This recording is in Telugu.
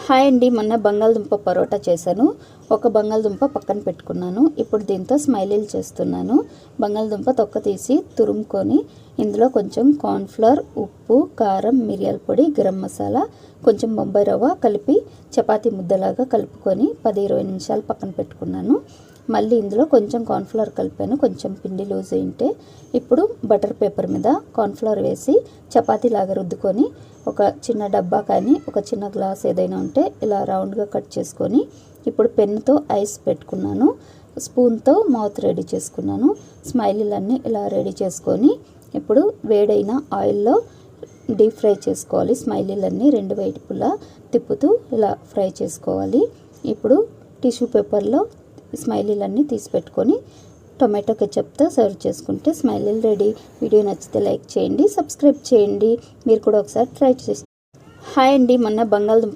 హాయ్ అండి, మొన్న బంగాళదుంప పరోటా చేశాను. ఒక బంగాళదుంప పక్కన పెట్టుకున్నాను. ఇప్పుడు దీంతో స్మైలీలు చేస్తున్నాను. బంగాళదుంప తొక్క తీసి తురుముకొని ఇందులో కొంచెం కార్న్ఫ్లవర్, ఉప్పు, కారం, మిరియాల పొడి, గరం మసాలా, కొంచెం బొంబాయి రవ్వ కలిపి చపాతీ ముద్దలాగా కలుపుకొని 10-20 నిమిషాలు పక్కన పెట్టుకున్నాను. మళ్ళీ ఇందులో కొంచెం కార్న్ఫ్లవర్ కలిపాను, కొంచెం పిండి లూజ్ అయింటే. ఇప్పుడు బటర్ పేపర్ మీద కార్న్ఫ్లవర్ వేసి చపాతీలాగా రుద్దుకొని ఒక చిన్న డబ్బా కానీ ఒక చిన్న గ్లాస్ ఏదైనా ఉంటే ఇలా రౌండ్గా కట్ చేసుకొని ఇప్పుడు పెన్నుతో ఐస్ పెట్టుకున్నాను. స్పూన్తో మౌత్ రెడీ చేసుకున్నాను. స్మైలీలన్నీ ఇలా రెడీ చేసుకొని ఇప్పుడు వేడైన ఆయిల్లో డీప్ ఫ్రై చేసుకోవాలి. స్మైలీలన్నీ రెండు వైపులా తిప్పుతూ ఇలా ఫ్రై చేసుకోవాలి. ఇప్పుడు టిష్యూ పేపర్లో స్మైలీలన్నీ తీసి పెట్టుకొని టొమాటో కెచప్తో సర్వ్ చేసుకుంటే స్మైలీలు రెడీ. వీడియో నచ్చితే లైక్ చేయండి, సబ్స్క్రైబ్ చేయండి. మీరు కూడా ఒకసారి ట్రై చేసి. హాయ్ అండి, మొన్న బంగాళదుంప